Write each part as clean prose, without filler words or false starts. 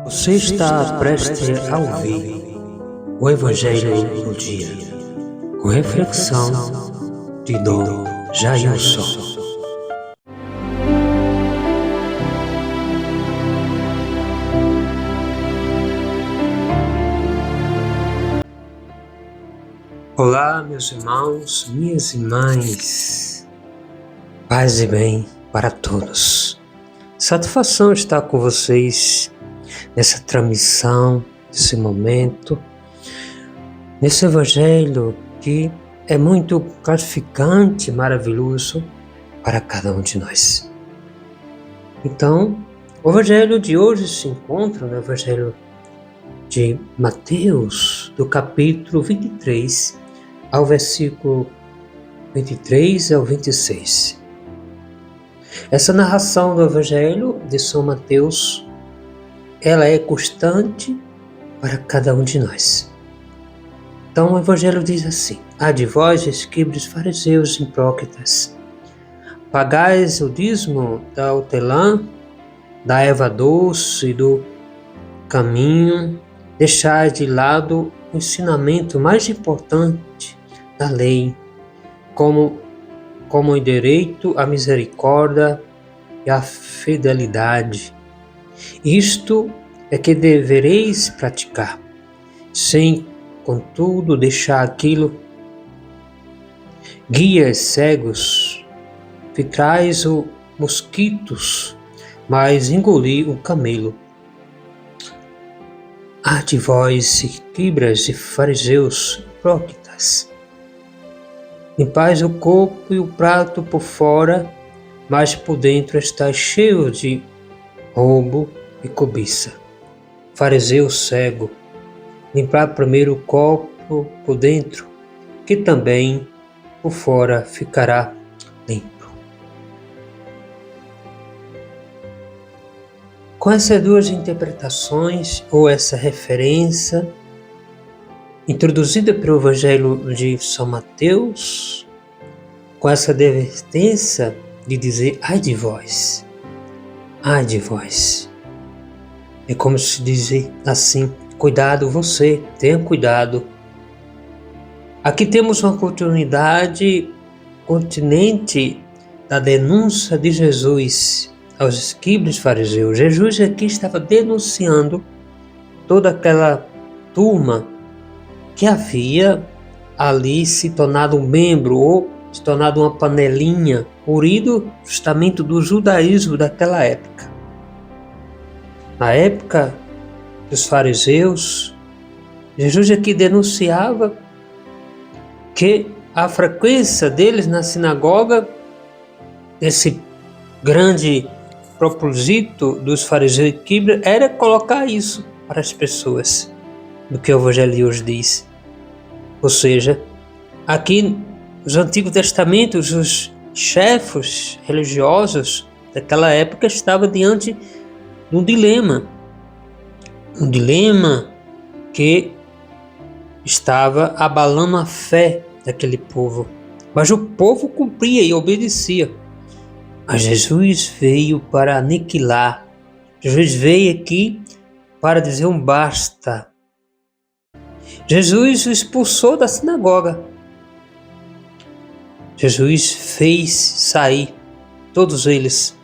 Você está prestes a ouvir o Evangelho do Dia, com reflexão de Dom Jailson. Olá, meus irmãos, minhas irmãs, paz e bem para todos. Satisfação estar com vocês nessa transmissão, nesse momento, nesse Evangelho que é muito gratificante, maravilhoso para cada um de nós. Então, o Evangelho de hoje se encontra no Evangelho de Mateus, do capítulo 23, ao versículo 23 ao 26. Essa narração do Evangelho de São Mateus, ela é constante para cada um de nós. Então o Evangelho diz assim: Ai de vós, escribas, fariseus, hipócritas, pagais o dízimo da hortelã, da erva doce e do caminho, deixai de lado o ensinamento mais importante da lei, como o direito, a misericórdia e a fidelidade. Isto é que devereis praticar, sem, contudo, deixar aquilo. Guias cegos, filtrais os mosquitos, mas engoli o camelo. Ai de vós, escribas e fariseus, hipócritas, limpais o corpo e o prato por fora, mas por dentro está cheio de roubo e cobiça. Fariseu cego, limpar primeiro o corpo por dentro, que também por fora ficará limpo. Com essas duas interpretações, ou essa referência, introduzida pelo Evangelho de São Mateus, com essa advertência de dizer, ai de vós, ai de vós. É como se dizer assim, cuidado você, tenha cuidado. Aqui temos uma continuidade continente da denúncia de Jesus aos escribas e fariseus. Jesus aqui estava denunciando toda aquela turma que havia ali se tornado um membro ou se tornado uma panelinha, orido justamente do judaísmo daquela época. Na época dos fariseus, Jesus aqui denunciava que a frequência deles na sinagoga, esse grande propósito dos fariseus e escribas, era colocar isso para as pessoas, do que o Evangelho de hoje diz. Ou seja, aqui nos Antigos Testamentos, os chefes religiosos daquela época estavam diante de um dilema que estava abalando a fé daquele povo. Mas o povo cumpria e obedecia. Mas Jesus veio para aniquilar. Jesus veio aqui para dizer um basta. Jesus o expulsou da sinagoga. Jesus fez sair todos eles.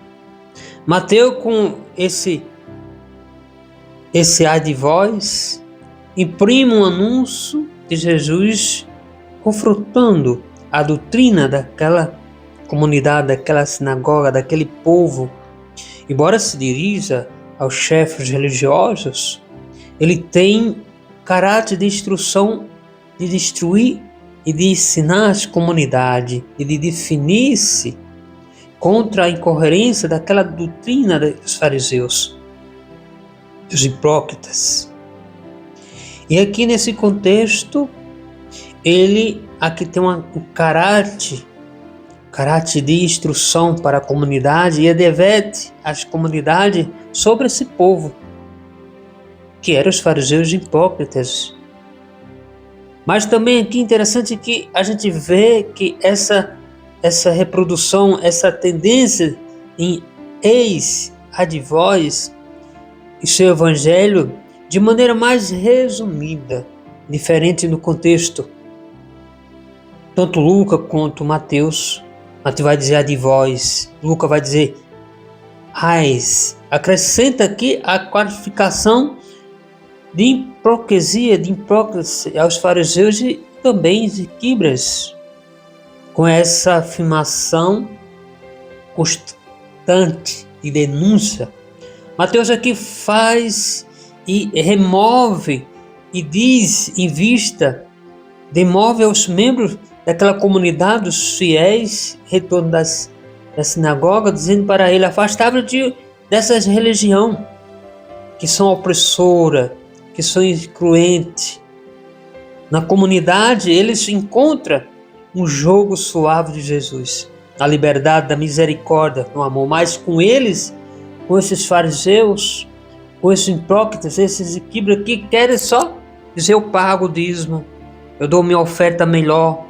Mateus, com esse ai de vós, imprime um anúncio de Jesus confrontando a doutrina daquela comunidade, daquela sinagoga, daquele povo. Embora se dirija aos chefes religiosos, ele tem caráter de instrução, de destruir e de ensinar as comunidades e de definir-se contra a incoerência daquela doutrina dos fariseus, dos hipócritas. E aqui nesse contexto, ele aqui tem um caráter de instrução para a comunidade e adverte as comunidades sobre esse povo, que eram os fariseus hipócritas. Mas também aqui interessante que a gente vê que essa reprodução, essa tendência em eis a de vós, e seu evangelho de maneira mais resumida, diferente no contexto. Tanto Lucas quanto Mateus. Mateus vai dizer adivós, Lucas vai dizer ais. Acrescenta aqui a qualificação de hipocrisia, aos fariseus e também de escribas, com essa afirmação constante de denúncia. Mateus aqui faz e remove e diz em vista, demove aos membros daquela comunidade, dos fiéis, retorno da sinagoga, dizendo para ele, afastai-vos dessas religiões que são opressoras, que são incruentes. Na comunidade, eles encontram um jogo suave de Jesus, na liberdade, da misericórdia, no amor. Mas com eles, com esses fariseus, com esses hipócritas, esses escribas que querem só dizer: eu pago o dízimo, eu dou minha oferta melhor.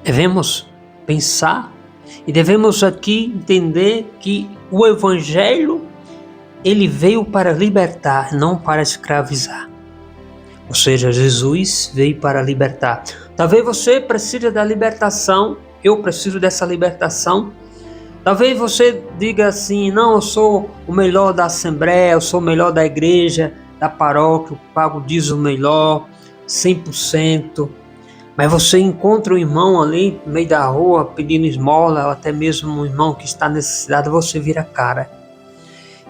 Devemos pensar e devemos aqui entender que o Evangelho, ele veio para libertar, não para escravizar. Ou seja, Jesus veio para libertar. Talvez você precise da libertação, eu preciso dessa libertação. Talvez você diga assim: não, eu sou o melhor da assembleia, eu sou o melhor da igreja, da paróquia, eu pago o dízimo melhor, 100%. Mas você encontra um irmão ali no meio da rua pedindo esmola, ou até mesmo um irmão que está necessitado, você vira a cara.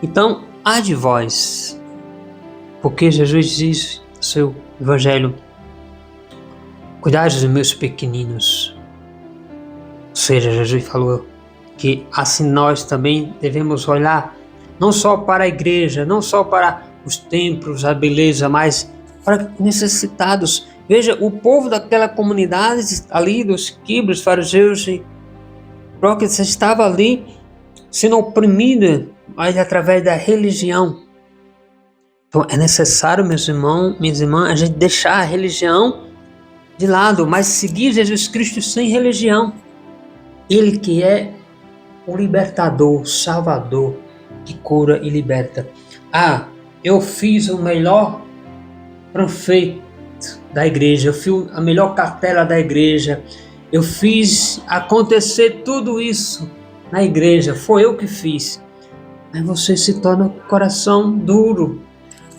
Então, ai de vós, porque Jesus diz no seu evangelho: cuidai dos meus pequeninos. Ou seja, Jesus falou que assim nós também devemos olhar não só para a igreja, não só para os templos, a beleza, mas para os necessitados. Veja, o povo daquela comunidade ali, dos escribas, fariseus e hipócritas, estava ali sendo oprimido, mas através da religião. Então é necessário, meus irmãos, minhas irmãs, a gente deixar a religião de lado, mas seguir Jesus Cristo sem religião. Ele que é o libertador, o salvador, que cura e liberta. Ah, eu fiz o melhor prefeito da igreja, eu fiz a melhor cartela da igreja, eu fiz acontecer tudo isso na igreja, foi eu que fiz. Mas você se torna coração duro,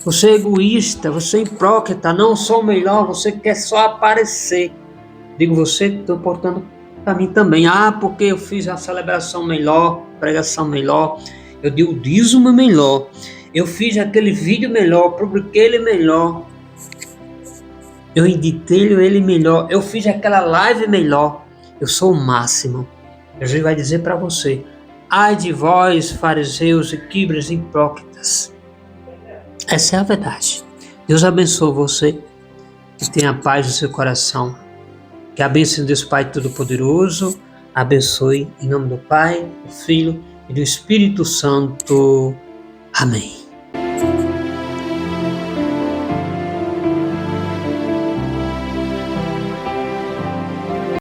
você é egoísta, você é hipócrita, não sou o melhor, você quer só aparecer. Digo você, estou portando para mim também. Ah, porque eu fiz a celebração melhor, pregação melhor, eu dei o dízimo melhor, eu fiz aquele vídeo melhor, publiquei ele melhor, eu editei ele melhor, eu fiz aquela live melhor, eu sou o máximo. Jesus vai dizer para você: ai de vós, fariseus, escribas e hipócritas. Essa é a verdade. Deus abençoe você, que tenha paz no seu coração. Que a bênção de Deus Pai Todo-Poderoso abençoe em nome do Pai, do Filho e do Espírito Santo. Amém.